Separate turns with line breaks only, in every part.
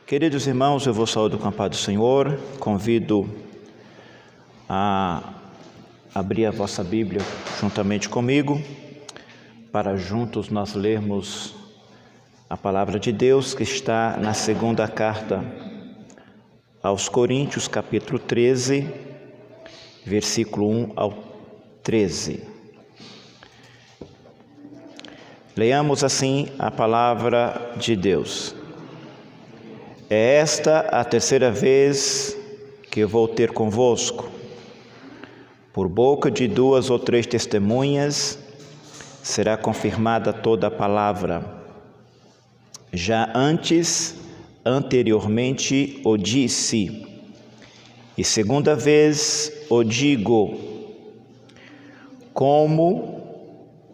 Queridos irmãos, eu vou saudar com a paz do Senhor. Convido a abrir a vossa Bíblia juntamente comigo, para juntos nós lermos a palavra de Deus que está na segunda carta aos Coríntios, capítulo 13, versículo 1 ao 13. Leamos assim a palavra de Deus. É esta a terceira vez que eu vou ter convosco. Por boca de 2 ou 3 testemunhas será confirmada toda a palavra. Já anteriormente o disse, e segunda vez o digo, como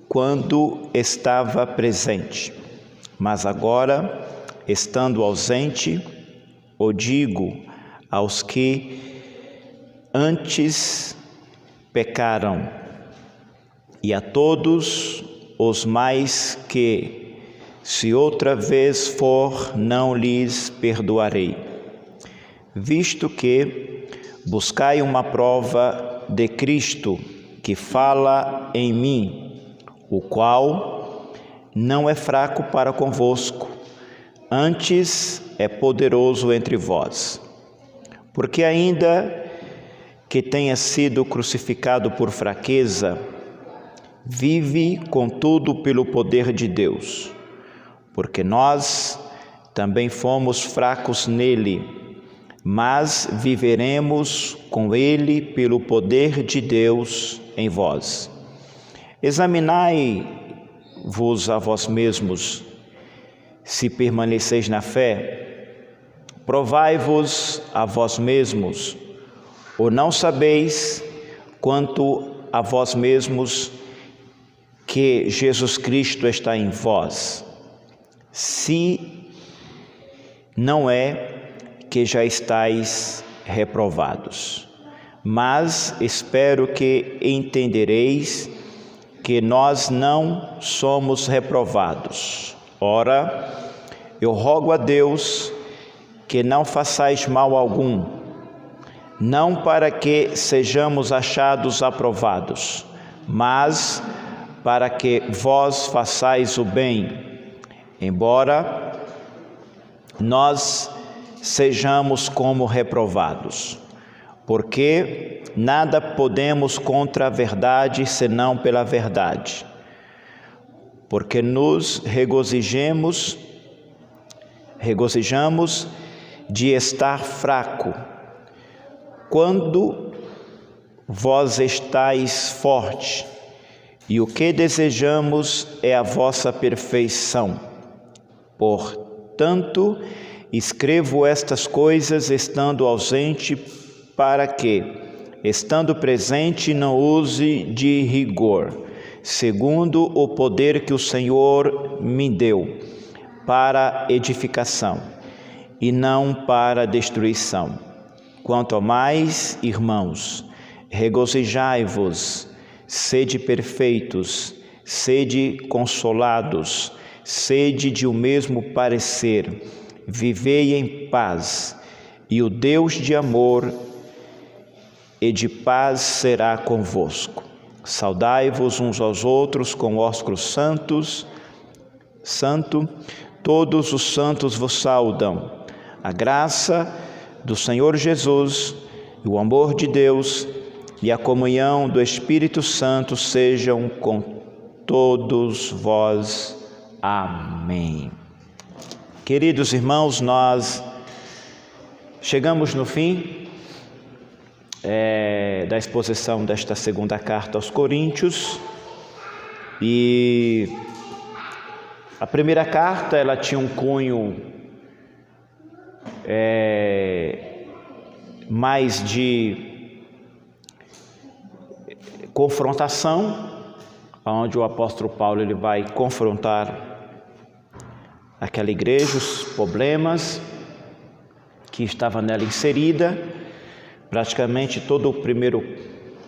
quando estava presente, mas agora, estando ausente, o digo aos que antes pecaram, e a todos os mais que, se outra vez for, não lhes perdoarei. Visto que buscai uma prova de Cristo que fala em mim, o qual não é fraco para convosco, antes é poderoso entre vós. Porque ainda que tenha sido crucificado por fraqueza, vive contudo pelo poder de Deus. Porque nós também fomos fracos nele, mas viveremos com ele pelo poder de Deus em vós. Examinai-vos a vós mesmos, se permaneceis na fé. Provai-vos a vós mesmos, ou não sabeis quanto a vós mesmos que Jesus Cristo está em vós? Se não é que já estáis reprovados. Mas espero que entendereis que nós não somos reprovados. Ora, eu rogo a Deus que não façais mal algum, não para que sejamos achados aprovados, mas para que vós façais o bem, embora nós sejamos como reprovados. Porque nada podemos contra a verdade, senão pela verdade. Porque nos regozijamos de estar fraco, quando vós estáis forte, e o que desejamos é a vossa perfeição. Portanto, escrevo estas coisas estando ausente, para que, estando presente, não use de rigor, segundo o poder que o Senhor me deu, para edificação, e não para destruição. Quanto ao mais, irmãos, regozijai-vos, sede perfeitos, sede consolados, sede de o mesmo parecer, vivei em paz, e o Deus de amor e de paz será convosco. Saudai-vos uns aos outros com ósculo santo, todos os santos vos saudam. A graça do Senhor Jesus, e o amor de Deus e a comunhão do Espírito Santo sejam com todos vós. Amém. Queridos irmãos, nós chegamos no fim da exposição desta segunda carta aos Coríntios, e a primeira carta ela tinha um cunho mais de confrontação, onde o apóstolo Paulo ele vai confrontar aquela igreja, os problemas que estava nela inserida. Praticamente toda a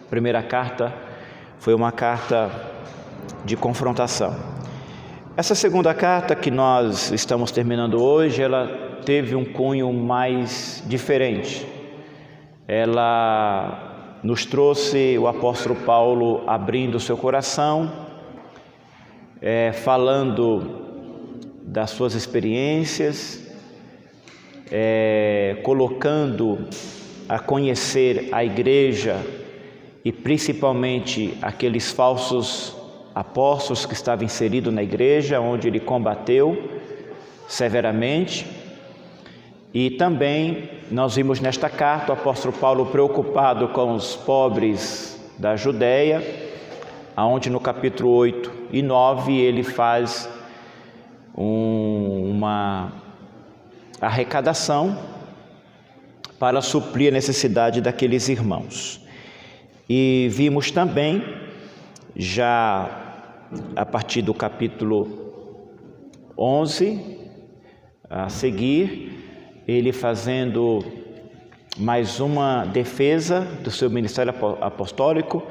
primeira carta foi uma carta de confrontação. Essa segunda carta que nós estamos terminando hoje, ela teve um cunho mais diferente. Ela nos trouxe o apóstolo Paulo abrindo seu coração, falando das suas experiências, colocando a conhecer a igreja e principalmente aqueles falsos apóstolos que estavam inseridos na igreja, onde ele combateu severamente. E também nós vimos nesta carta o apóstolo Paulo preocupado com os pobres da Judéia, aonde no capítulo 8 e 9 ele faz uma arrecadação para suprir a necessidade daqueles irmãos. E vimos também, já a partir do capítulo 11, a seguir, ele fazendo mais uma defesa do seu ministério apostólico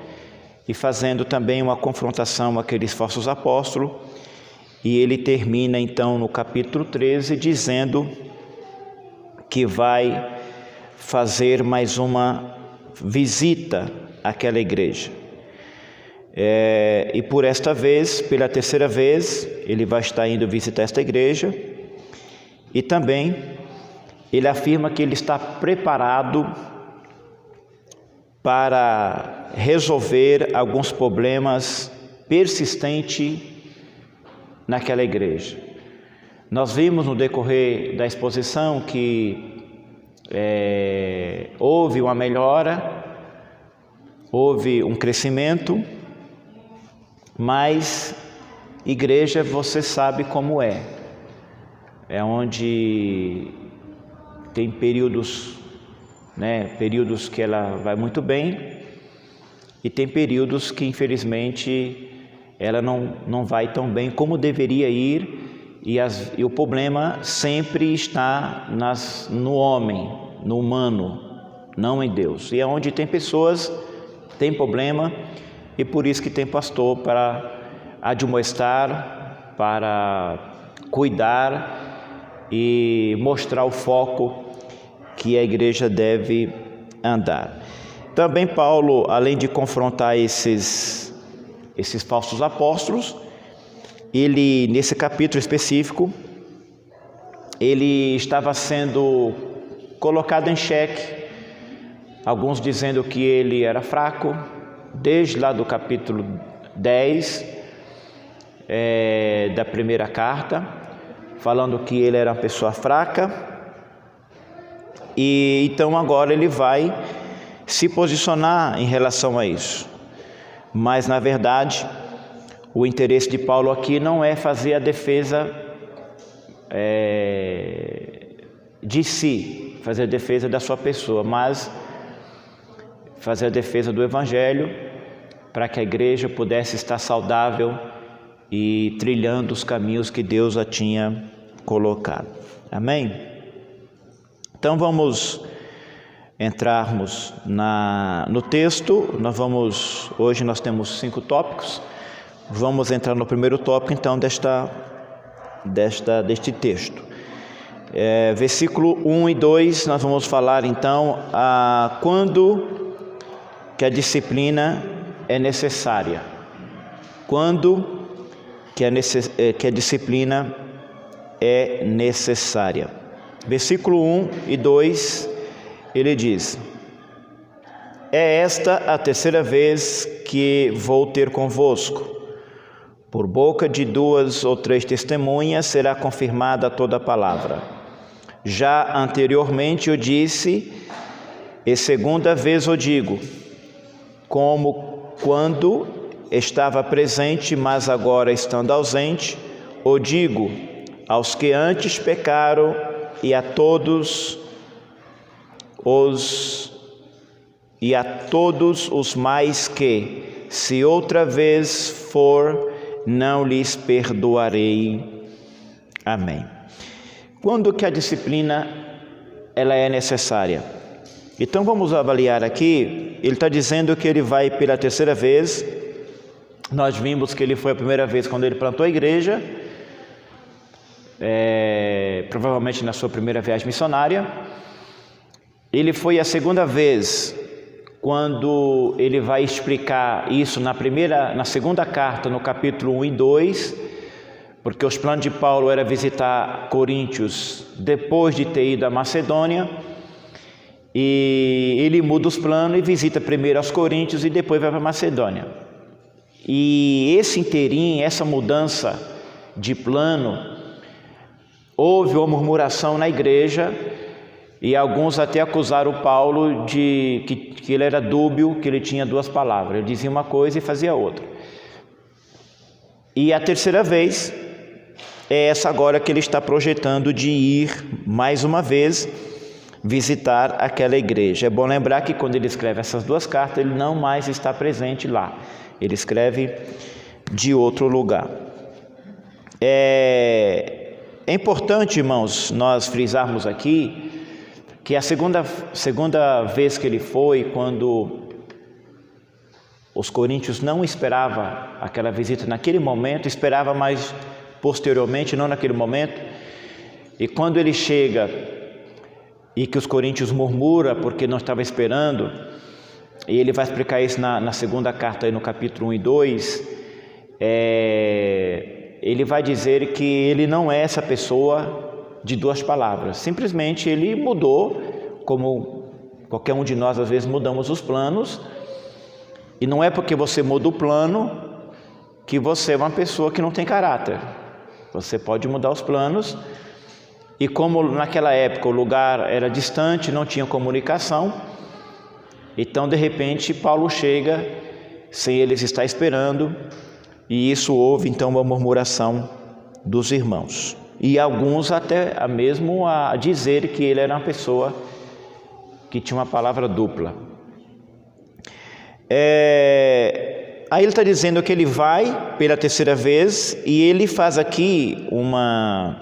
e fazendo também uma confrontação àqueles falsos apóstolos. E ele termina então no capítulo 13 dizendo que vai fazer mais uma visita àquela igreja. E por esta vez, pela terceira vez, ele vai estar indo visitar esta igreja. E também ele afirma que ele está preparado para resolver alguns problemas persistentes naquela igreja. Nós vimos no decorrer da exposição que houve uma melhora, houve um crescimento, mas igreja você sabe como é onde tem períodos, períodos que ela vai muito bem e tem períodos que infelizmente ela não vai tão bem como deveria ir, e o problema sempre está no homem, no humano, não em Deus. E é onde tem pessoas, tem problema, e por isso que tem pastor para admoestar, para cuidar e mostrar o foco que a igreja deve andar. Também Paulo, além de confrontar esses falsos apóstolos, ele, nesse capítulo específico, ele estava sendo colocado em xeque, alguns dizendo que ele era fraco, desde lá do capítulo 10 da primeira carta, falando que ele era uma pessoa fraca, e então agora ele vai se posicionar em relação a isso. Mas na verdade o interesse de Paulo aqui não é fazer a defesa de si, fazer a defesa da sua pessoa, mas fazer a defesa do Evangelho, para que a igreja pudesse estar saudável e trilhando os caminhos que Deus a tinha colocado. Amém? Então vamos entrarmos no texto. Hoje nós temos 5 tópicos. Vamos entrar no primeiro tópico então deste texto. Versículo 1 e 2, nós vamos falar então quando que a disciplina é necessária. Quando que a disciplina é necessária. Versículo 1 e 2, ele diz: é esta a terceira vez que vou ter convosco. Por boca de 2 ou 3 testemunhas será confirmada toda a palavra. Já anteriormente eu disse, e segunda vez eu digo, como quando estava presente, mas agora estando ausente, eu digo aos que antes pecaram e a todos os mais que, se outra vez for, não lhes perdoarei. Amém. Quando que a disciplina ela é necessária? Então vamos avaliar aqui. Ele está dizendo que ele vai pela terceira vez. Nós vimos que ele foi a primeira vez quando ele plantou a igreja. provavelmente na sua primeira viagem missionária. Ele foi a segunda vez, quando ele vai explicar isso na segunda carta, no capítulo 1 e 2, porque os planos de Paulo era visitar Coríntios depois de ter ido à Macedônia, e ele muda os planos e visita primeiro aos Coríntios e depois vai para a Macedônia. E esse inteirinho, essa mudança de plano, houve uma murmuração na igreja, e alguns até acusaram Paulo de que ele era dúbio, que ele tinha duas palavras, ele dizia uma coisa e fazia outra. E a terceira vez é essa agora que ele está projetando de ir mais uma vez visitar aquela igreja. É bom lembrar que quando ele escreve essas duas cartas, ele não mais está presente lá, ele escreve de outro lugar. É importante, irmãos, nós frisarmos aqui que a segunda vez que ele foi, quando os coríntios não esperavam aquela visita naquele momento, esperava mais posteriormente, não naquele momento, e quando ele chega e que os coríntios murmuram porque não estava esperando, e ele vai explicar isso na segunda carta, aí no capítulo 1 e 2, ele vai dizer que ele não é essa pessoa de duas palavras, simplesmente ele mudou, como qualquer um de nós às vezes mudamos os planos, e não é porque você muda o plano que você é uma pessoa que não tem caráter. Você pode mudar os planos, e como naquela época o lugar era distante, não tinha comunicação, então de repente Paulo chega sem eles estar esperando, e isso houve então uma murmuração dos irmãos. E alguns até mesmo a dizer que ele era uma pessoa que tinha uma palavra dupla. Aí ele está dizendo que ele vai pela terceira vez, e ele faz aqui uma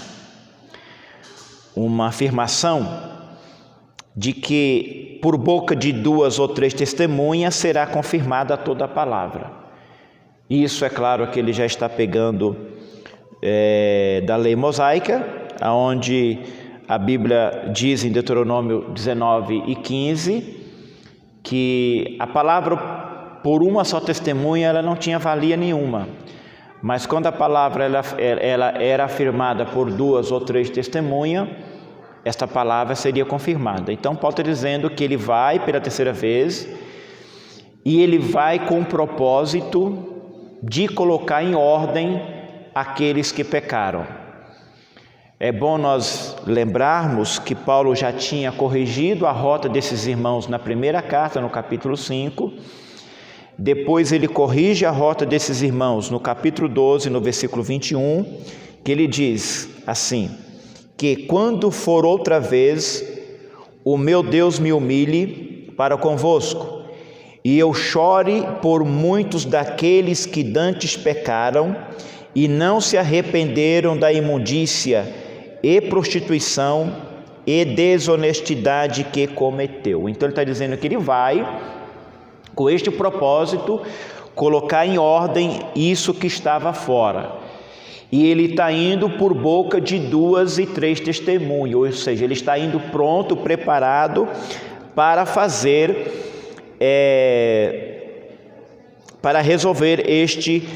afirmação de que por boca de 2 ou 3 testemunhas será confirmada toda a palavra. Isso é claro que ele já está pegando da lei mosaica, onde a Bíblia diz em Deuteronômio 19 e 15 que a palavra por uma só testemunha ela não tinha valia nenhuma, mas quando a palavra ela era afirmada por 2 ou 3 testemunhas, esta palavra seria confirmada. Então Paulo está dizendo que ele vai pela terceira vez, e ele vai com o propósito de colocar em ordem aqueles que pecaram. É bom nós lembrarmos que Paulo já tinha corrigido a rota desses irmãos na primeira carta, no capítulo 5, depois ele corrige a rota desses irmãos no capítulo 12, no versículo 21, que ele diz assim, que quando for outra vez, o meu Deus me humilhe para convosco, e eu chore por muitos daqueles que dantes pecaram, e não se arrependeram da imundícia e prostituição e desonestidade que cometeu. Então ele está dizendo que ele vai, com este propósito, colocar em ordem isso que estava fora. E ele está indo por boca de 2 e 3 testemunhas, ou seja, ele está indo pronto, preparado para fazer, para resolver este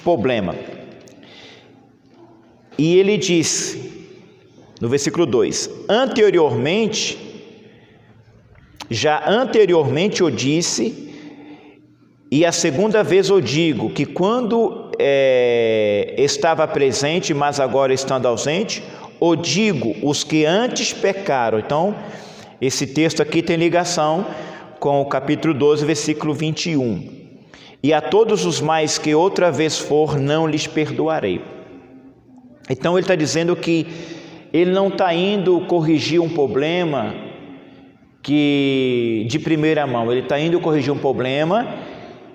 problema. E ele disse, no versículo 2, já anteriormente eu disse, e a segunda vez eu digo, que quando estava presente, mas agora estando ausente, eu digo, os que antes pecaram. Então, esse texto aqui tem ligação com o capítulo 12, versículo 21. E a todos os mais que outra vez for, não lhes perdoarei. Então, ele está dizendo que ele não está indo corrigir um problema de primeira mão, ele está indo corrigir um problema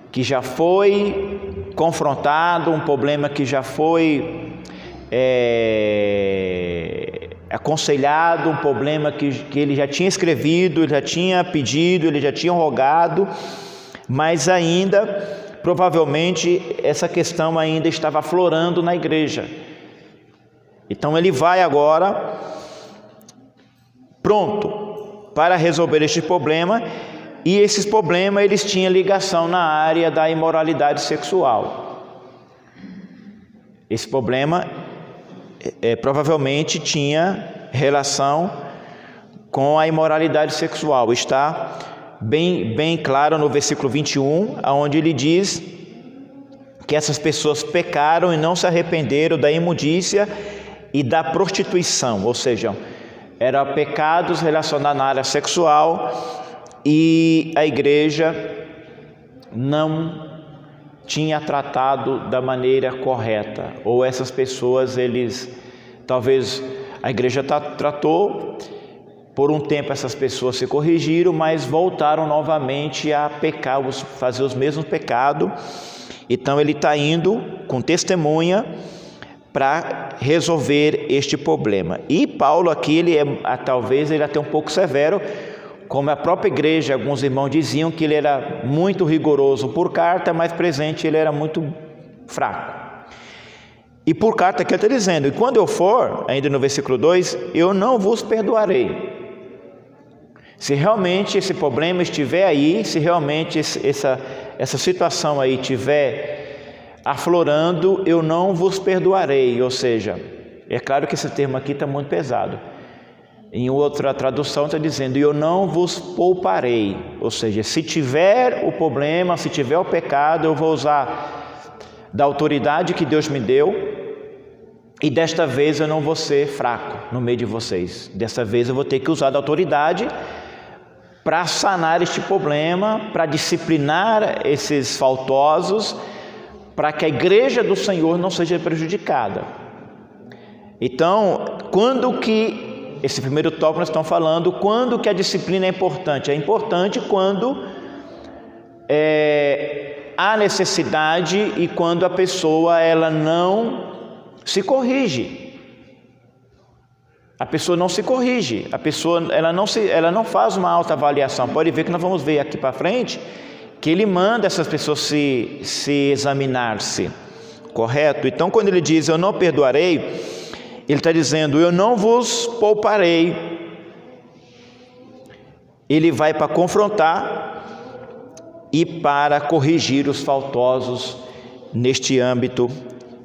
que já foi confrontado, um problema que já foi aconselhado, um problema que ele já tinha escrevido, ele já tinha pedido, ele já tinha rogado, mas ainda, provavelmente, essa questão ainda estava aflorando na igreja. Então ele vai agora pronto para resolver este problema, e esses problemas eles tinham ligação na área da imoralidade sexual. Esse problema provavelmente tinha relação com a imoralidade sexual. Está bem claro no versículo 21, onde ele diz que essas pessoas pecaram e não se arrependeram da imundícia e da prostituição, ou seja, eram pecados relacionados na área sexual, e a igreja não tinha tratado da maneira correta, ou essas pessoas, talvez a igreja tratou, por um tempo essas pessoas se corrigiram, mas voltaram novamente a pecar, fazer os mesmos pecados. Então ele está indo com testemunha para resolver este problema. E Paulo aqui, talvez ele até um pouco severo, como a própria igreja, alguns irmãos diziam que ele era muito rigoroso por carta, mas presente ele era muito fraco. E por carta aqui ele está dizendo: e quando eu for, ainda no versículo 2, eu não vos perdoarei. Se realmente esse problema estiver aí, se realmente essa situação aí estiver aflorando, eu não vos perdoarei. Ou seja, é claro que esse termo aqui está muito pesado. Em outra tradução está dizendo: eu não vos pouparei. Ou seja, se tiver o problema, se tiver o pecado, eu vou usar da autoridade que Deus me deu, e desta vez eu não vou ser fraco no meio de vocês. Desta vez eu vou ter que usar da autoridade para sanar este problema, para disciplinar esses faltosos, para que a igreja do Senhor não seja prejudicada. Então, quando que, esse primeiro tópico nós estamos falando, quando que a disciplina é importante? É importante quando há necessidade e quando a pessoa ela não se corrige. A pessoa não se corrige, a pessoa ela não faz uma autoavaliação. Pode ver que nós vamos ver aqui para frente que ele manda essas pessoas se examinar-se, correto? Então, quando ele diz eu não perdoarei, ele está dizendo eu não vos pouparei. Ele vai para confrontar e para corrigir os faltosos neste âmbito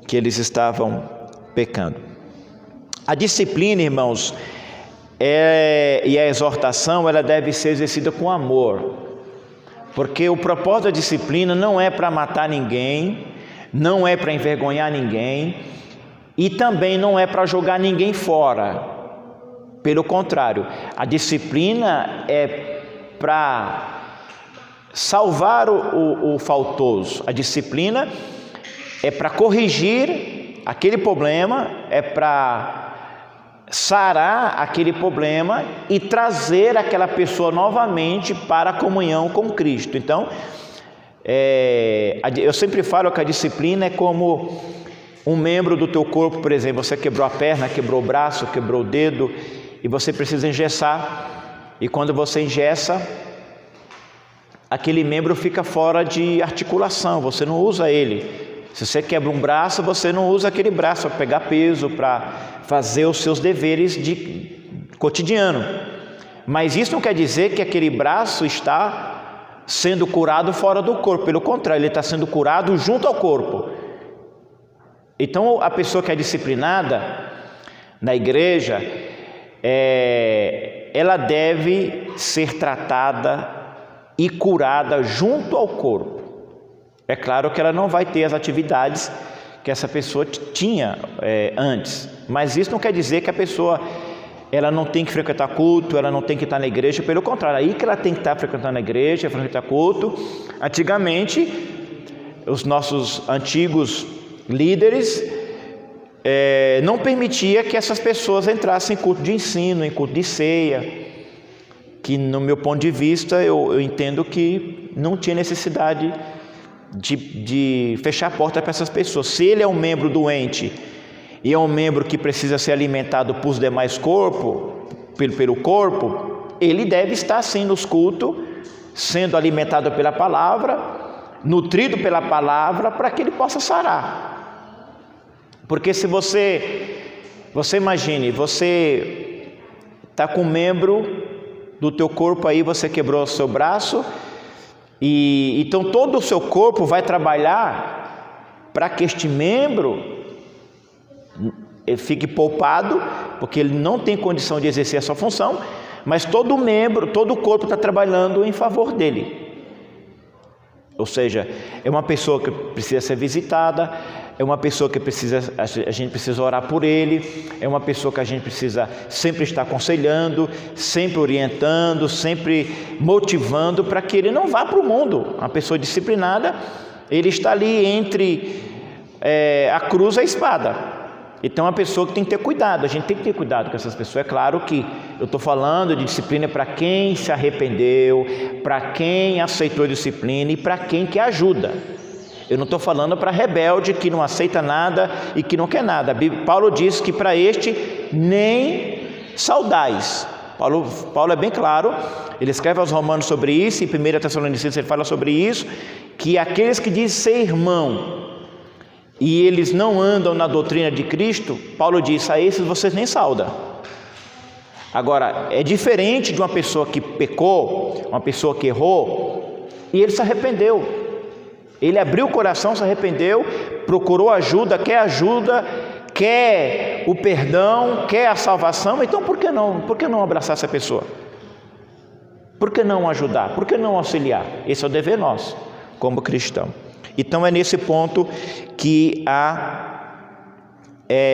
que eles estavam pecando. A disciplina, irmãos, e a exortação, ela deve ser exercida com amor, porque o propósito da disciplina não é para matar ninguém, não é para envergonhar ninguém, e também não é para jogar ninguém fora. Pelo contrário, a disciplina é para salvar o faltoso. A disciplina é para corrigir aquele problema, é para sarar aquele problema e trazer aquela pessoa novamente para a comunhão com Cristo. Então, eu sempre falo que a disciplina é como um membro do teu corpo. Por exemplo, você quebrou a perna, quebrou o braço, quebrou o dedo, e você precisa engessar, e quando você engessa, aquele membro fica fora de articulação, você não usa ele. Se você quebra um braço, você não usa aquele braço para pegar peso, para fazer os seus deveres de cotidiano. Mas isso não quer dizer que aquele braço está sendo curado fora do corpo. Pelo contrário, ele está sendo curado junto ao corpo. Então, a pessoa que é disciplinada na igreja, ela deve ser tratada e curada junto ao corpo. É claro que ela não vai ter as atividades que essa pessoa tinha antes, mas isso não quer dizer que a pessoa ela não tem que frequentar culto, ela não tem que estar na igreja. Pelo contrário, aí que ela tem que estar frequentando a igreja, frequentar culto. Antigamente, os nossos antigos líderes não permitia que essas pessoas entrassem em culto de ensino, em culto de ceia, que no meu ponto de vista eu entendo que não tinha necessidade de fechar a porta para essas pessoas. Se ele é um membro doente e é um membro que precisa ser alimentado por os demais pelo corpo, ele deve estar sim nos cultos, sendo alimentado pela palavra, nutrido pela palavra, para que ele possa sarar. Porque se você Você imagine, você está com um membro do teu corpo aí, você quebrou o seu braço, e então todo o seu corpo vai trabalhar para que este membro fique poupado, porque ele não tem condição de exercer a sua função, mas todo membro, todo o corpo está trabalhando em favor dele. Ou seja, é uma pessoa que precisa ser visitada, é uma pessoa que a gente precisa orar por ele, é uma pessoa que a gente precisa sempre estar aconselhando, sempre orientando, sempre motivando para que ele não vá para o mundo. Uma pessoa disciplinada, ele está ali entre a cruz e a espada. Então, é uma pessoa que tem que ter cuidado, a gente tem que ter cuidado com essas pessoas. É claro que eu estou falando de disciplina para quem se arrependeu, para quem aceitou disciplina e para quem quer ajuda. Eu não estou falando para rebelde que não aceita nada e que não quer nada. Paulo diz que para este nem saudais. Paulo é bem claro, ele escreve aos Romanos sobre isso, em 1 Tessalonicenses ele fala sobre isso, que aqueles que dizem ser irmão e eles não andam na doutrina de Cristo, Paulo diz, a esses vocês nem saudam. Agora, é diferente de uma pessoa que pecou, uma pessoa que errou, e ele se arrependeu. Ele abriu o coração, se arrependeu, procurou ajuda, quer o perdão, quer a salvação. Então por que não abraçar essa pessoa? Por que não ajudar? Por que não auxiliar? Esse é o dever nosso, como cristão. Então é nesse ponto que a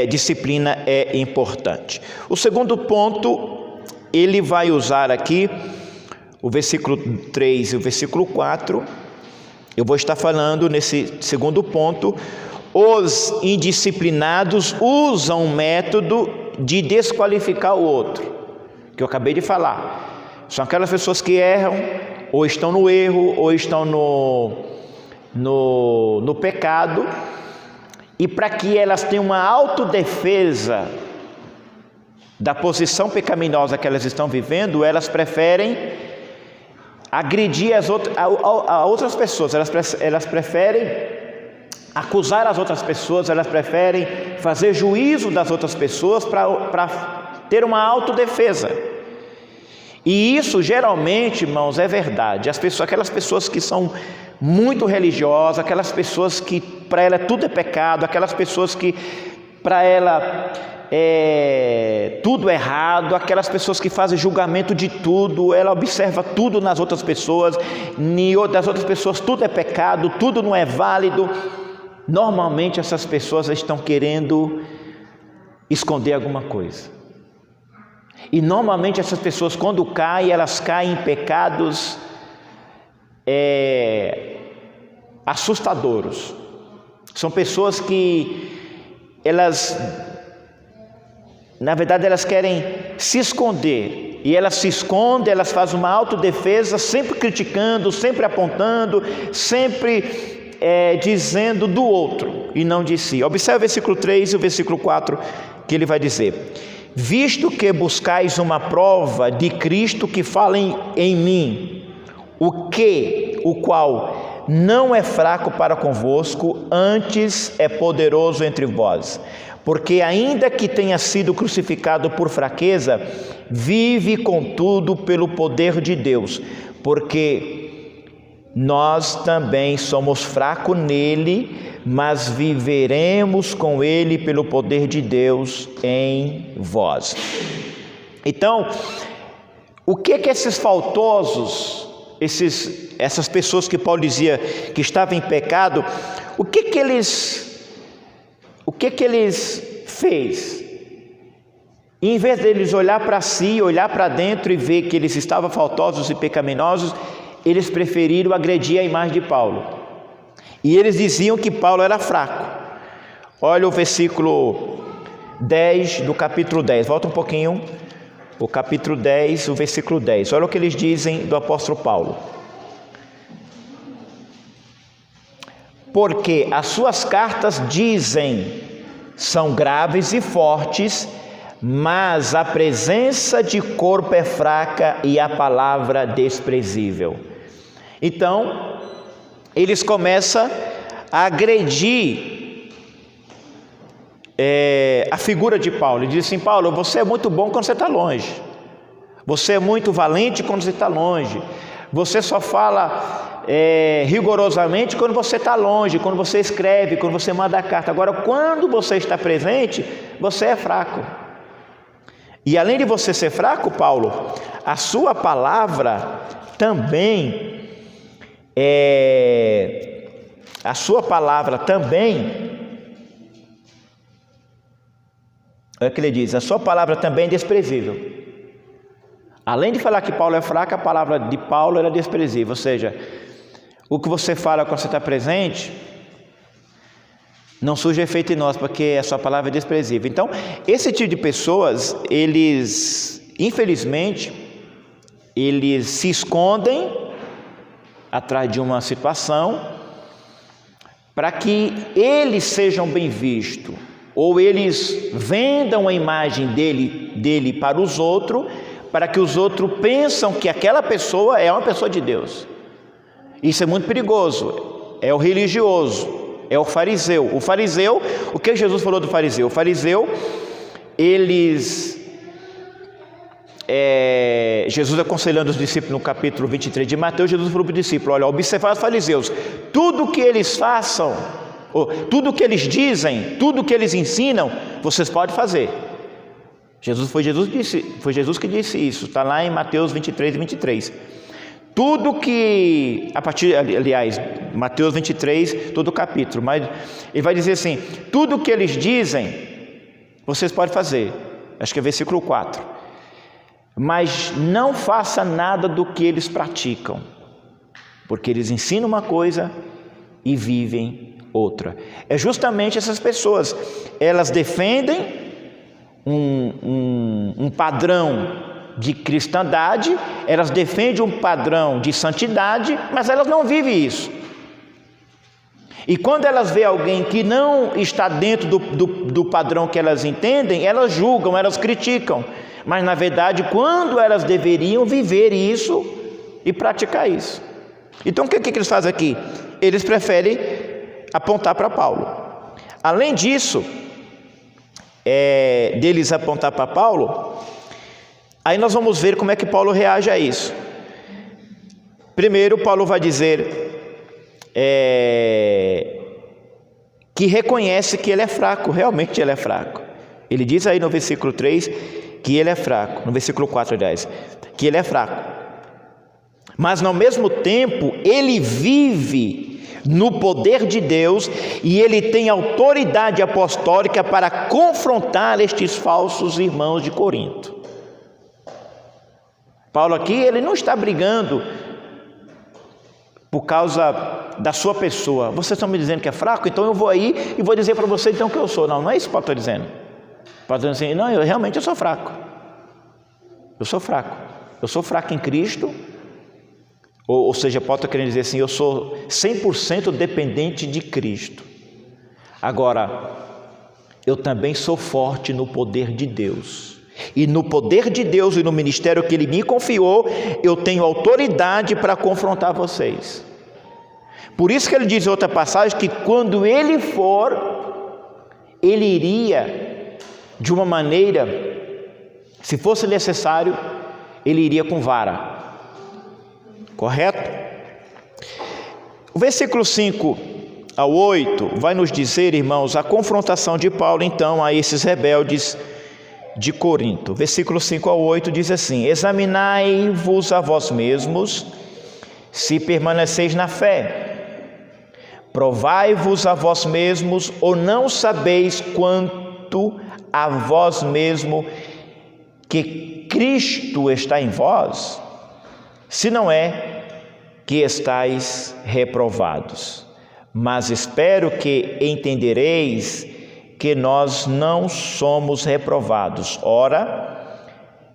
disciplina é importante. O segundo ponto, ele vai usar aqui o versículo 3 e o versículo 4. Eu vou estar falando nesse segundo ponto, os indisciplinados usam um método de desqualificar o outro, que eu acabei de falar. São aquelas pessoas que erram, ou estão no erro, ou estão no pecado, e para que elas tenham uma autodefesa da posição pecaminosa que elas estão vivendo, elas preferem agredir a outras pessoas, elas preferem acusar as outras pessoas, elas preferem fazer juízo das outras pessoas para ter uma autodefesa. E isso geralmente, irmãos, é verdade. Aquelas pessoas que são muito religiosas, aquelas pessoas que para ela tudo é pecado, aquelas pessoas que para ela tudo errado, aquelas pessoas que fazem julgamento de tudo, ela observa tudo nas outras pessoas, das outras pessoas tudo é pecado, tudo não é válido. Normalmente essas pessoas estão querendo esconder alguma coisa. E normalmente essas pessoas, quando caem, elas caem em pecados assustadores. São pessoas que na verdade elas querem se esconder, e elas se escondem, elas fazem uma autodefesa, sempre criticando, sempre apontando, sempre dizendo do outro e não de si. Observe o versículo 3 e o versículo 4, que ele vai dizer: visto que buscais uma prova de Cristo que fala em mim, o qual não é fraco para convosco, antes é poderoso entre vós. Porque ainda que tenha sido crucificado por fraqueza, vive contudo pelo poder de Deus, porque nós também somos fracos nele, mas viveremos com ele pelo poder de Deus em vós. Então, o que esses faltosos, essas pessoas que Paulo dizia que estavam em pecado, o que eles fez? Em vez deles olhar para si, olhar para dentro e ver que eles estavam faltosos e pecaminosos, eles preferiram agredir a imagem de Paulo. E eles diziam que Paulo era fraco. Olha o versículo 10 do capítulo 10. Volta um pouquinho. O capítulo 10, o versículo 10. Olha o que eles dizem do apóstolo Paulo. Porque as suas cartas dizem, são graves e fortes, mas a presença de corpo é fraca e a palavra desprezível. Então, eles começam a agredir a figura de Paulo. Ele diz assim: Paulo, você é muito bom quando você está longe. Você é muito valente quando você está longe. Você só fala rigorosamente quando você está longe, quando você escreve, quando você manda a carta. Agora, quando você está presente, você é fraco. E além de você ser fraco, Paulo, a sua palavra também olha o que ele diz: a sua palavra também é desprezível. Além de falar que Paulo é fraco, a palavra de Paulo era desprezível. Ou seja, o que você fala quando você está presente não surge efeito em nós, porque a sua palavra é desprezível. Então, esse tipo de pessoas, infelizmente, eles se escondem atrás de uma situação para que eles sejam bem vistos, ou eles vendam a imagem dele para os outros, para que os outros pensam que aquela pessoa é uma pessoa de Deus. Isso é muito perigoso. É o religioso, é o fariseu. O fariseu, o que Jesus falou do fariseu? O fariseu, Jesus aconselhando os discípulos no capítulo 23 de Mateus, Jesus falou para o discípulo: olha, observar os fariseus, tudo que eles façam, tudo que eles dizem, tudo que eles ensinam, vocês podem fazer. Foi Jesus que disse isso, está lá em Mateus 23 e 23. Tudo que, Mateus 23, todo o capítulo, mas ele vai dizer assim: tudo que eles dizem, vocês podem fazer. Acho que é versículo 4. Mas não faça nada do que eles praticam, porque eles ensinam uma coisa e vivem outra. É justamente essas pessoas, elas defendem um padrão de cristandade, elas defendem um padrão de santidade, mas elas não vivem isso. E quando elas veem alguém que não está dentro do padrão que elas entendem, elas julgam, elas criticam. Mas na verdade, quando elas deveriam viver isso e praticar isso. Então o que eles fazem aqui? Eles preferem apontar para Paulo. Além disso, deles apontar para Paulo, aí nós vamos ver como é que Paulo reage a isso. Primeiro, Paulo vai dizer que reconhece que ele é fraco, realmente ele é fraco. Ele diz aí no versículo 3 que ele é fraco, no versículo 4, aliás, que ele é fraco. Mas ao mesmo tempo, ele vive no poder de Deus e ele tem autoridade apostólica para confrontar estes falsos irmãos de Corinto. Paulo aqui, ele não está brigando por causa da sua pessoa. Vocês estão me dizendo que é fraco, então eu vou aí e vou dizer para vocês então que eu sou. Não é isso que Paulo está dizendo. Paulo está dizendo assim: não, eu sou fraco. Eu sou fraco. Eu sou fraco em Cristo. Ou seja, Paulo está querendo dizer assim: eu sou 100% dependente de Cristo. Agora, eu também sou forte no poder de Deus. E no poder de Deus e no ministério que Ele me confiou, eu tenho autoridade para confrontar vocês. Por isso que ele diz em outra passagem que quando Ele for, Ele iria de uma maneira, se fosse necessário, Ele iria com vara. Correto? O versículo 5 ao 8 vai nos dizer, irmãos, a confrontação de Paulo então a esses rebeldes de Corinto. Versículo 5 ao 8 diz assim: examinai-vos a vós mesmos, se permaneceis na fé. Provai-vos a vós mesmos, ou não sabeis quanto a vós mesmo que Cristo está em vós? Se não é que estáis reprovados. Mas espero que entendereis que nós não somos reprovados. Ora,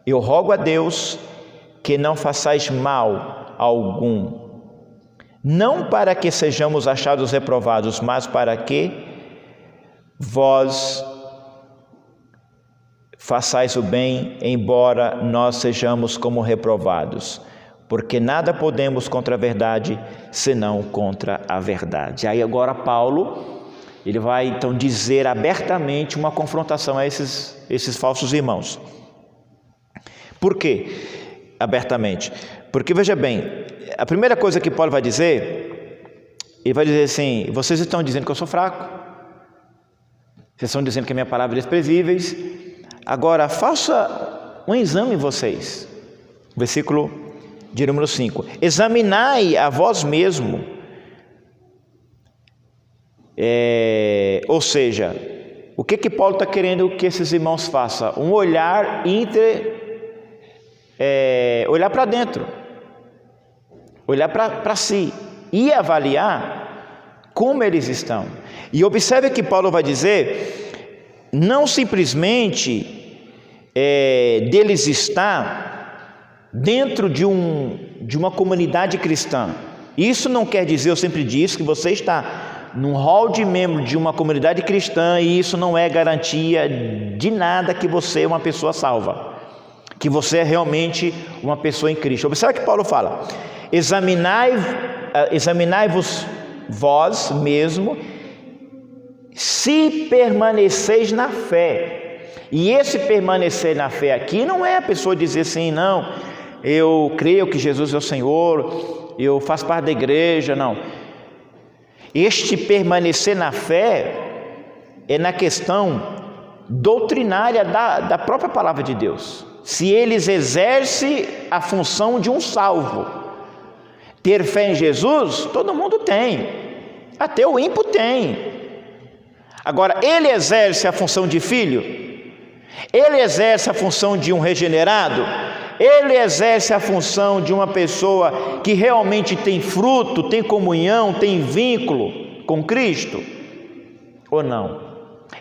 eu rogo a Deus que não façais mal algum, não para que sejamos achados reprovados, mas para que vós façais o bem, embora nós sejamos como reprovados. Porque nada podemos contra a verdade, senão contra a verdade. Aí agora Paulo, Ele vai então dizer abertamente uma confrontação a esses falsos irmãos. Por quê? Abertamente. Porque veja bem, a primeira coisa que Paulo vai dizer, ele vai dizer assim: vocês estão dizendo que eu sou fraco, vocês estão dizendo que a minha palavra é desprezível. Agora faça um exame em vocês. Versículo de número 5: examinai a vós mesmo. Ou seja, o que Paulo está querendo que esses irmãos façam? Um olhar olhar para dentro, olhar para si e avaliar como eles estão. E observe que Paulo vai dizer, não simplesmente deles estar dentro de uma comunidade cristã. Isso não quer dizer, eu sempre disse, que você está num hall de membro de uma comunidade cristã, e isso não é garantia de nada que você é uma pessoa salva, que você é realmente uma pessoa em Cristo. Observe que Paulo fala: examinai-vos vós mesmo, se permaneceis na fé. E esse permanecer na fé aqui não é a pessoa dizer assim: não, eu creio que Jesus é o Senhor, eu faço parte da igreja. Não. Este permanecer na fé é na questão doutrinária da própria palavra de Deus. Se eles exercem a função de um salvo. Ter fé em Jesus, todo mundo tem, até o ímpio tem. Agora, ele exerce a função de filho? Ele exerce a função de um regenerado? Ele exerce a função de uma pessoa que realmente tem fruto, tem comunhão, tem vínculo com Cristo? Ou não?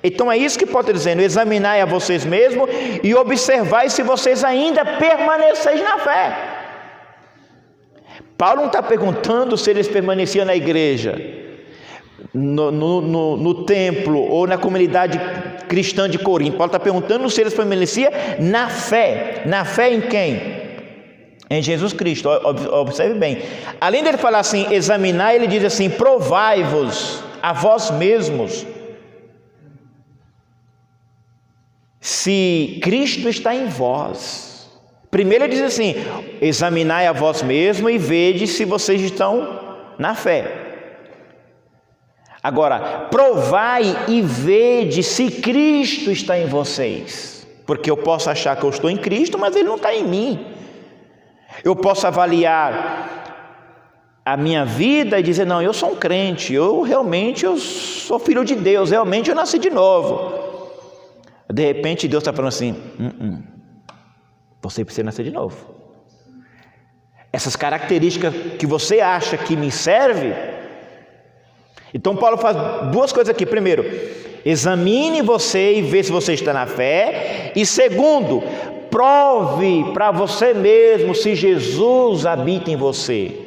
Então é isso que Paulo está dizendo: examinai a vocês mesmos e observai se vocês ainda permaneceis na fé. Paulo não está perguntando se eles permaneciam na igreja, no templo ou na comunidade cristã de Corinto. Paulo está perguntando se eles permaneciam na fé. Na fé em quem? Em Jesus Cristo. Observe bem, além dele falar assim, examinar, ele diz assim: provai-vos a vós mesmos se Cristo está em vós. Primeiro ele diz assim: examinai a vós mesmos e vede se vocês estão na fé. Agora, provai e vede se Cristo está em vocês. Porque eu posso achar que eu estou em Cristo, mas Ele não está em mim. Eu posso avaliar a minha vida e dizer: não, eu sou um crente, eu sou filho de Deus, realmente eu nasci de novo. De repente Deus está falando assim: você precisa nascer de novo. Essas características que você acha que me serve. Então Paulo faz duas coisas aqui. Primeiro, examine você e vê se você está na fé. E segundo, prove para você mesmo se Jesus habita em você.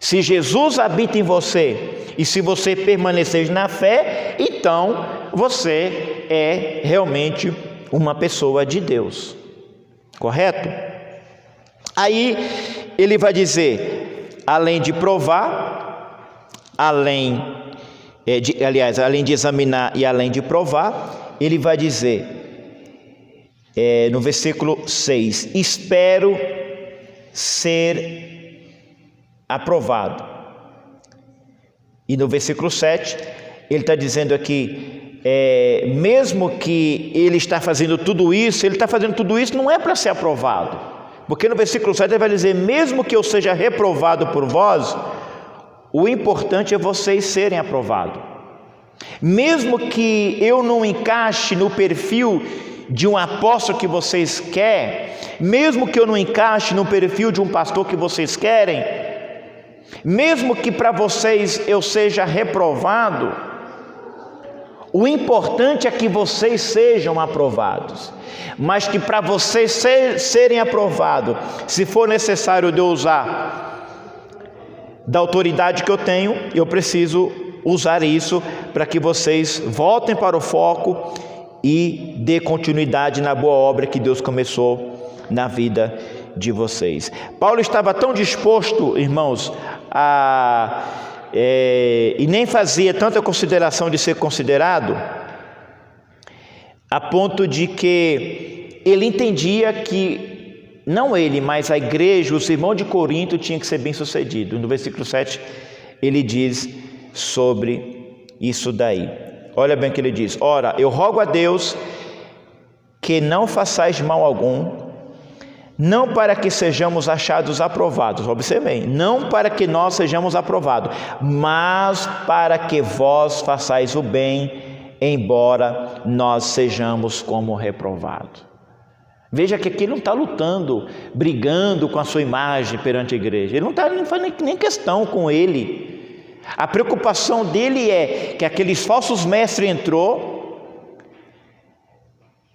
Se Jesus habita em você e se você permanecer na fé, então você é realmente uma pessoa de Deus. Correto? Aí ele vai dizer, além de provar, além de examinar e além de provar, ele vai dizer, no versículo 6, espero ser aprovado. E no versículo 7, ele está dizendo aqui, mesmo que ele está fazendo tudo isso, ele está fazendo tudo isso não é para ser aprovado. Porque no versículo 7 ele vai dizer, mesmo que eu seja reprovado por vós, o importante é vocês serem aprovados. Mesmo que eu não encaixe no perfil de um apóstolo que vocês querem, mesmo que eu não encaixe no perfil de um pastor que vocês querem, mesmo que para vocês eu seja reprovado, o importante é que vocês sejam aprovados. Mas que para vocês serem aprovados, se for necessário de eu usar da autoridade que eu tenho, eu preciso usar isso para que vocês voltem para o foco e dê continuidade na boa obra que Deus começou na vida de vocês. Paulo estava tão disposto, irmãos, a e nem fazia tanta consideração de ser considerado, a ponto de que ele entendia que, não ele, mas a igreja, os irmãos de Corinto, tinham que ser bem-sucedidos. No versículo 7, ele diz sobre isso daí. Olha bem o que ele diz: ora, eu rogo a Deus que não façais mal algum, não para que sejamos achados aprovados, observem, não para que nós sejamos aprovados, mas para que vós façais o bem, embora nós sejamos como reprovados. Veja que aqui ele não está lutando, brigando com a sua imagem perante a igreja, ele não faz nem questão com ele. A preocupação dele é que aqueles falsos mestres entrou,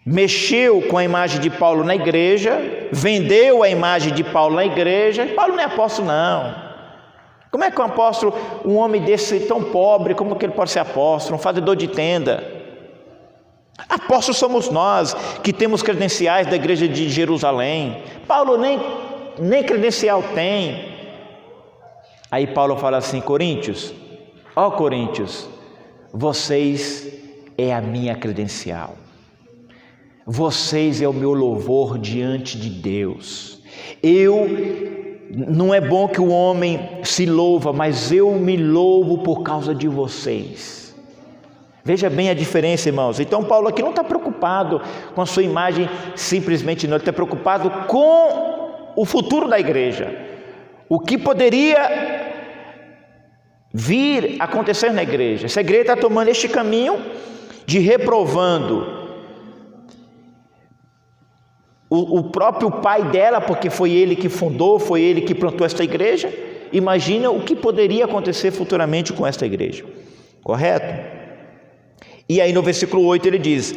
mexeu com a imagem de Paulo na igreja, vendeu a imagem de Paulo na igreja. Paulo não é apóstolo, não. Como é que um apóstolo, um homem desse tão pobre, como que ele pode ser apóstolo, um fazedor de tenda? Apóstolos somos nós, que temos credenciais da igreja de Jerusalém. Paulo nem credencial tem. Aí Paulo fala assim: Coríntios, ó Coríntios, vocês é a minha credencial. Vocês é o meu louvor diante de Deus. Não é bom que o homem se louva, mas eu me louvo por causa de vocês. Veja bem a diferença, irmãos. Então Paulo aqui não está preocupado com a sua imagem simplesmente, não. Ele está preocupado com o futuro da igreja. O que poderia vir a acontecer na igreja. Essa igreja está tomando este caminho de reprovando o próprio pai dela, porque foi ele que fundou, foi ele que plantou esta igreja. Imagina o que poderia acontecer futuramente com esta igreja, correto? E aí no versículo 8 ele diz,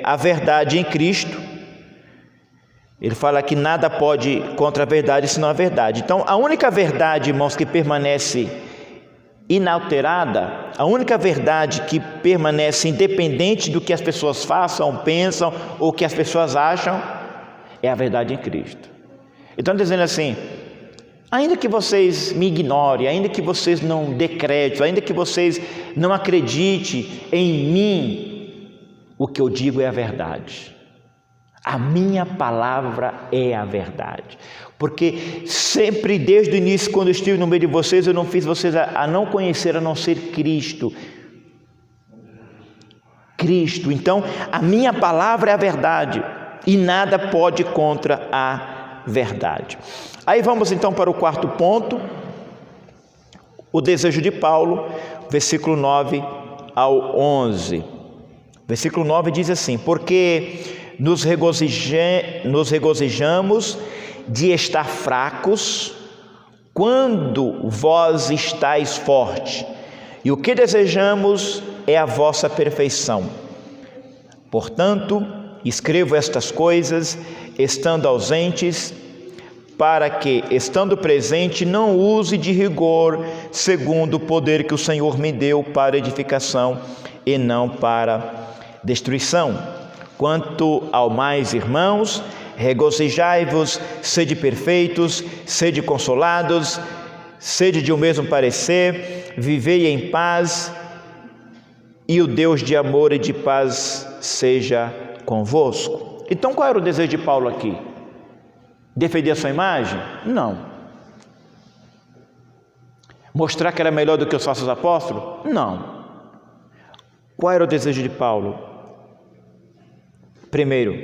a verdade em Cristo, ele fala que nada pode contra a verdade senão a verdade. Então a única verdade, irmãos, que permanece inalterada, a única verdade que permanece independente do que as pessoas façam, pensam ou que as pessoas acham, é a verdade em Cristo. Então dizendo assim, ainda que vocês me ignorem, ainda que vocês não dê crédito, ainda que vocês não acreditem em mim, o que eu digo é a verdade. A minha palavra é a verdade. Porque sempre, desde o início, quando eu estive no meio de vocês, eu não fiz vocês a não conhecer, a não ser Cristo. Cristo. Então, a minha palavra é a verdade. E nada pode contra a verdade. Aí vamos então para o quarto ponto. O desejo de Paulo, versículo 9 ao 11. Versículo 9 diz assim, porque nos regozijamos de estar fracos, quando vós estáis fortes, e o que desejamos é a vossa perfeição. Portanto, escrevo estas coisas, estando ausentes, para que, estando presente, não use de rigor, segundo o poder que o Senhor me deu para edificação e não para destruição. Quanto ao mais, irmãos, regozijai-vos, sede perfeitos, sede consolados, sede de um mesmo parecer, vivei em paz, e o Deus de amor e de paz seja convosco. Então qual era o desejo de Paulo aqui? Defender a sua imagem? Não. Mostrar que era melhor do que os falsos apóstolos? Não. Qual era o desejo de Paulo? Primeiro,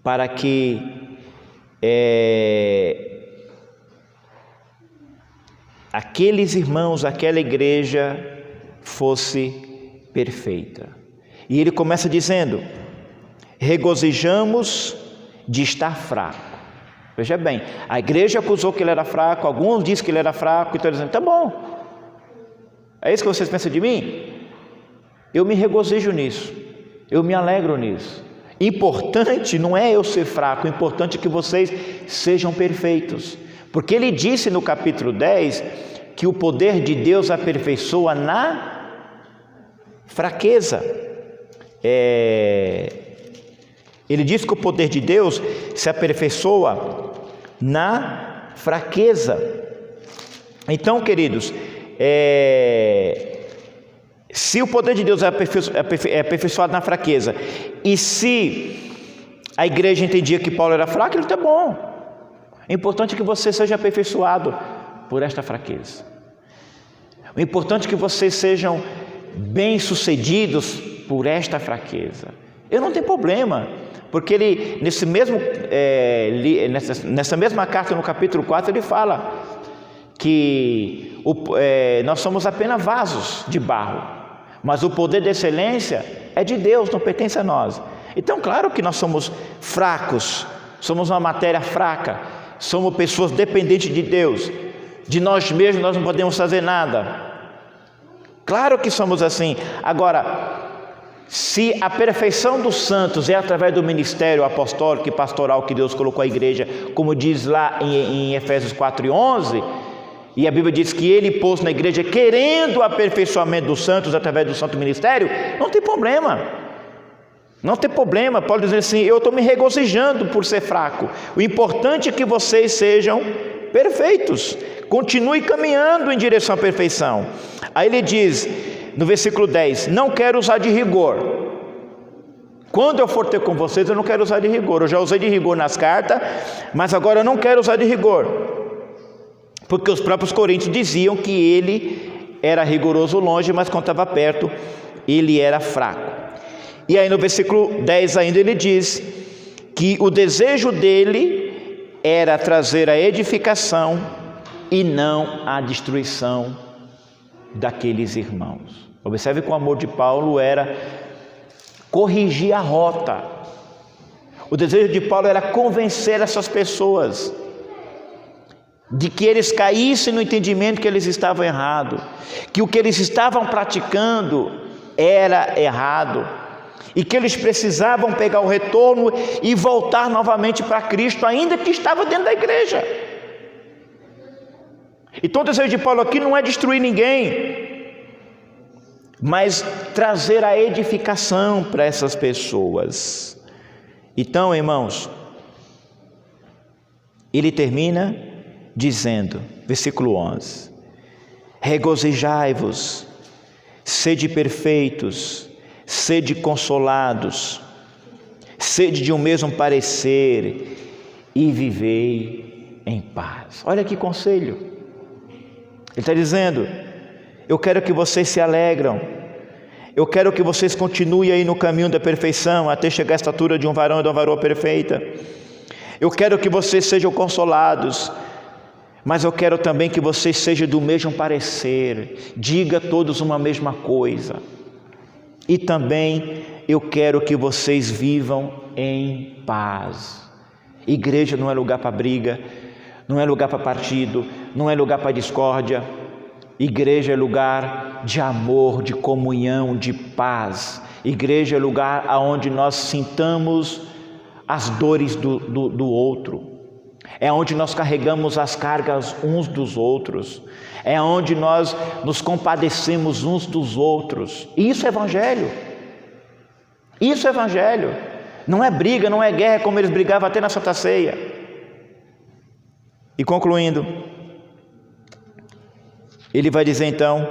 para que aqueles irmãos, aquela igreja fosse perfeita. E ele começa dizendo, regozijamos de estar fraco. Veja bem, a igreja acusou que ele era fraco, alguns dizem que ele era fraco, e estão dizendo, tá bom, é isso que vocês pensam de mim? Eu me regozijo nisso, eu me alegro nisso. Importante não é eu ser fraco, importante é que vocês sejam perfeitos, porque ele disse no capítulo 10 que o poder de Deus aperfeiçoa na fraqueza. Ele diz que o poder de Deus se aperfeiçoa na fraqueza. Então, queridos, se o poder de Deus é aperfeiçoado na fraqueza, e se a igreja entendia que Paulo era fraco, ele está bom. O importante é que você seja aperfeiçoado por esta fraqueza. O importante é que vocês sejam bem-sucedidos por esta fraqueza. Eu não tenho problema, porque ele, nessa mesma carta, no capítulo 4, ele fala que nós somos apenas vasos de barro, mas o poder da excelência é de Deus, não pertence a nós. Então, claro que nós somos fracos, somos uma matéria fraca, somos pessoas dependentes de Deus, de nós mesmos nós não podemos fazer nada. Claro que somos assim. Agora, se a perfeição dos santos é através do ministério apostólico e pastoral que Deus colocou à igreja, como diz lá em Efésios 4:11, e a Bíblia diz que Ele pôs na igreja querendo o aperfeiçoamento dos santos através do santo ministério, não tem problema. Não tem problema. Paulo diz assim: eu estou me regozijando por ser fraco. O importante é que vocês sejam perfeitos. Continue caminhando em direção à perfeição. Aí ele diz no versículo 10: não quero usar de rigor. Quando eu for ter com vocês, eu não quero usar de rigor. Eu já usei de rigor nas cartas, mas agora eu não quero usar de rigor, porque os próprios coríntios diziam que ele era rigoroso longe, mas quando estava perto, ele era fraco. E aí no versículo 10 ainda ele diz que o desejo dele era trazer a edificação e não a destruição daqueles irmãos. Observe que o amor de Paulo era corrigir a rota. O desejo de Paulo era convencer essas pessoas de que eles caíssem no entendimento que eles estavam errados, que o que eles estavam praticando era errado, e que eles precisavam pegar o retorno e voltar novamente para Cristo, ainda que estava dentro da igreja. Então o desejo de Paulo aqui não é destruir ninguém, mas trazer a edificação para essas pessoas. Então, irmãos, ele termina dizendo, versículo 11: regozijai-vos, sede perfeitos, sede consolados, sede de um mesmo parecer e vivei em paz. Olha que conselho. Ele está dizendo: eu quero que vocês se alegram, eu quero que vocês continuem aí no caminho da perfeição, até chegar à estatura de um varão e de uma varoa perfeita. Eu quero que vocês sejam consolados, mas eu quero também que vocês sejam do mesmo parecer, diga todos uma mesma coisa. E também eu quero que vocês vivam em paz. Igreja não é lugar para briga, não é lugar para partido, não é lugar para discórdia. Igreja é lugar de amor, de comunhão, de paz. Igreja é lugar onde nós sintamos as dores do outro. É onde nós carregamos as cargas uns dos outros. É onde nós nos compadecemos uns dos outros. Isso é evangelho. Isso é evangelho. Não é briga, não é guerra como eles brigavam até na Santa Ceia. E concluindo, ele vai dizer então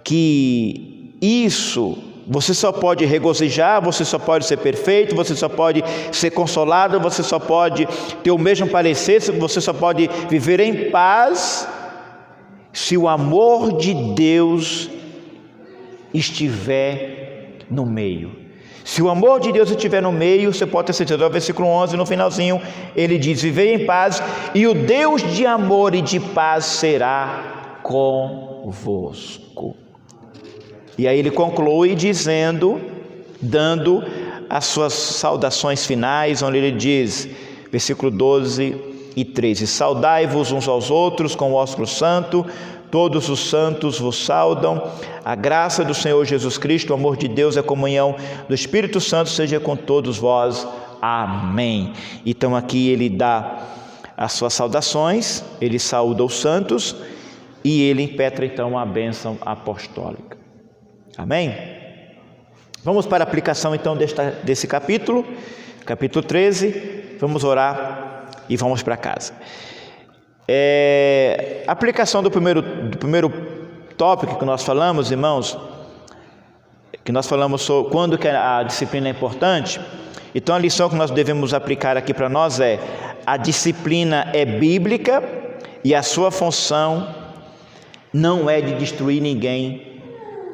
que isso, você só pode regozijar, você só pode ser perfeito, você só pode ser consolado, você só pode ter o mesmo parecer, você só pode viver em paz se o amor de Deus estiver no meio. Se o amor de Deus estiver no meio, você pode ter certeza. No versículo 11, no finalzinho, ele diz: vivei em paz, e o Deus de amor e de paz será convosco. E aí ele conclui dizendo, dando as suas saudações finais, onde ele diz, versículo 12 e 13: saudai-vos uns aos outros com o ósculo santo, todos os santos vos saudam, a graça do Senhor Jesus Cristo, o amor de Deus e a comunhão do Espírito Santo seja com todos vós. Amém. Então aqui ele dá as suas saudações, ele saúda os santos e ele impetra então a bênção apostólica. Amém? Vamos para a aplicação então desse capítulo 13, vamos orar e vamos para casa. A aplicação do primeiro tópico que nós falamos, irmãos, que nós falamos sobre quando que a disciplina é importante. Então a lição que nós devemos aplicar aqui para nós é: a disciplina é bíblica e a sua função não é de destruir ninguém,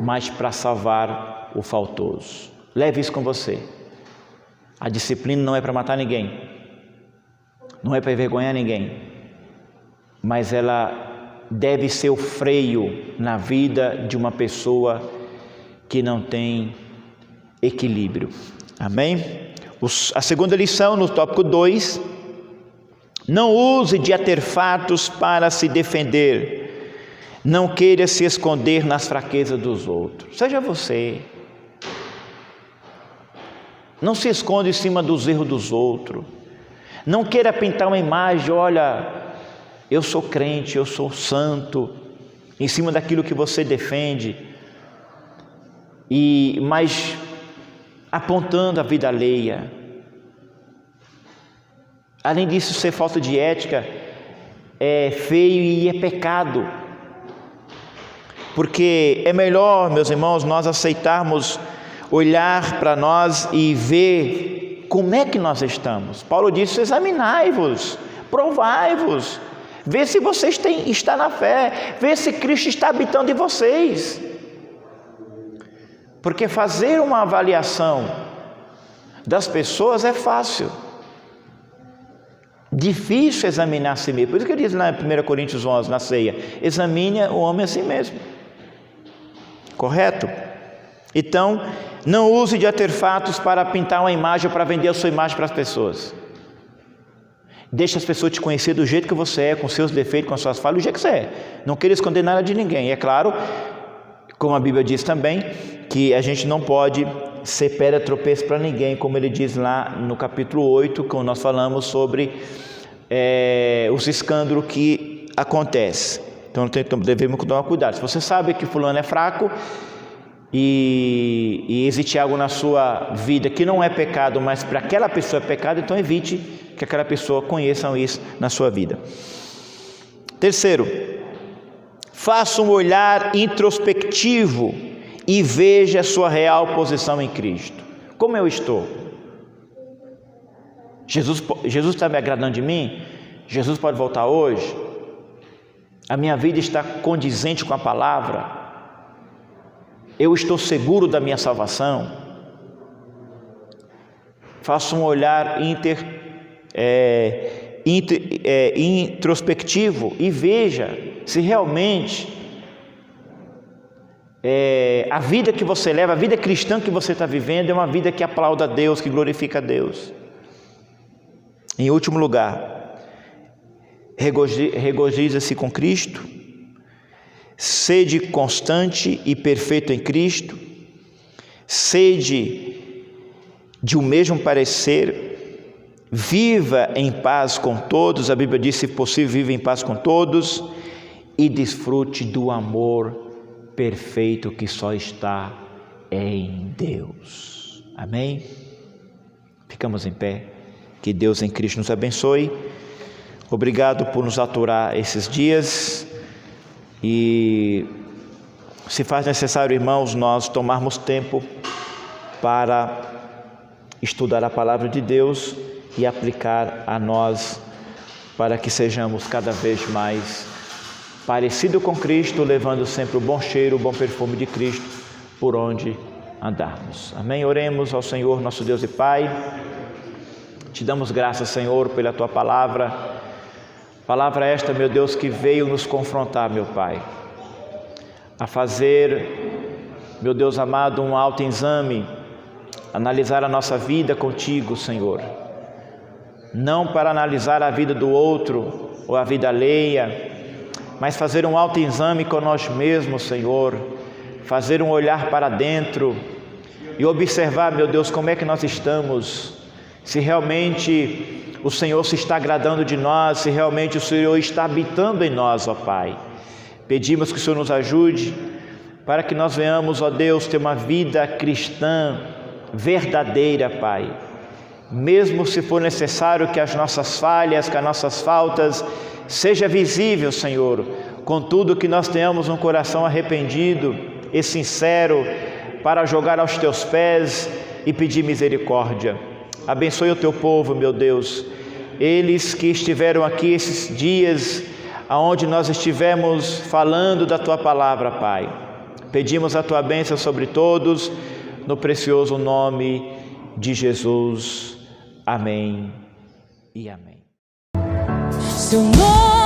mas para salvar o faltoso. Leve isso com você. A disciplina não é para matar ninguém, não é para envergonhar ninguém, mas ela deve ser o freio na vida de uma pessoa que não tem equilíbrio. Amém? A segunda lição, no tópico 2: não use de artefatos para se defender, não queira se esconder nas fraquezas dos outros. Seja você, não se esconda em cima dos erros dos outros, não queira pintar uma imagem: olha, eu sou crente, eu sou santo, em cima daquilo que você defende, mas apontando a vida alheia. Além disso, ser falta de ética é feio e é pecado, porque é melhor, meus irmãos, nós aceitarmos olhar para nós e ver como é que nós estamos. Paulo disse: examinai-vos, provai-vos, vê se vocês estão na fé, vê se Cristo está habitando em vocês. Porque fazer uma avaliação das pessoas é fácil, difícil examinar a si mesmo. Por isso que ele diz lá em 1 Coríntios 11, na ceia: examine o homem a si mesmo. Correto? Então, não use de artefatos para pintar uma imagem, para vender a sua imagem para as pessoas. Deixa as pessoas te conhecer do jeito que você é, com seus defeitos, com as suas falhas, do jeito que você é. Não queira esconder nada de ninguém. E é claro, como a Bíblia diz também, que a gente não pode ser pedra tropeço para ninguém, como ele diz lá no capítulo 8, quando nós falamos sobre os escândalos que acontecem. Então devemos tomar cuidado. Se você sabe que fulano é fraco e existe algo na sua vida que não é pecado, mas para aquela pessoa é pecado, então evite que aquela pessoa conheça isso na sua vida. Terceiro, faça um olhar introspectivo e veja a sua real posição em Cristo. Como eu estou? Jesus está me agradando de mim? Jesus pode voltar hoje? A minha vida está condizente com a palavra? Eu estou seguro da minha salvação? Faça um olhar introspectivo e veja se realmente a vida que você leva, a vida cristã que você está vivendo, é uma vida que aplauda a Deus, que glorifica a Deus. Em último lugar, regozija-se com Cristo, sede constante e perfeito em Cristo, sede de um mesmo parecer, viva em paz com todos. A Bíblia diz: se possível, viva em paz com todos, e desfrute do amor perfeito que só está em Deus. Amém? Ficamos em pé. Que Deus em Cristo nos abençoe. Obrigado por nos aturar esses dias, e se faz necessário, irmãos, nós tomarmos tempo para estudar a palavra de Deus e aplicar a nós, para que sejamos cada vez mais parecido com Cristo, levando sempre o bom cheiro, o bom perfume de Cristo por onde andarmos. Amém? Oremos ao Senhor, nosso Deus e Pai. Te damos graças, Senhor, pela Tua palavra. Palavra esta, meu Deus, que veio nos confrontar, meu Pai, a fazer, meu Deus amado, um autoexame, analisar a nossa vida contigo, Senhor. Não para analisar a vida do outro ou a vida alheia, mas fazer um autoexame com nós mesmos, Senhor, fazer um olhar para dentro e observar, meu Deus, como é que nós estamos, se realmente o Senhor se está agradando de nós, se realmente o Senhor está habitando em nós, ó Pai. Pedimos que o Senhor nos ajude para que nós venhamos, ó Deus, ter uma vida cristã verdadeira, Pai. Mesmo se for necessário que as nossas falhas, que as nossas faltas seja visível, Senhor, contudo que nós tenhamos um coração arrependido e sincero para jogar aos teus pés e pedir misericórdia. Abençoe o teu povo, meu Deus, eles que estiveram aqui esses dias aonde nós estivemos falando da tua palavra, Pai. Pedimos a tua bênção sobre todos, no precioso nome de Jesus. Amém e amém.
Seu nome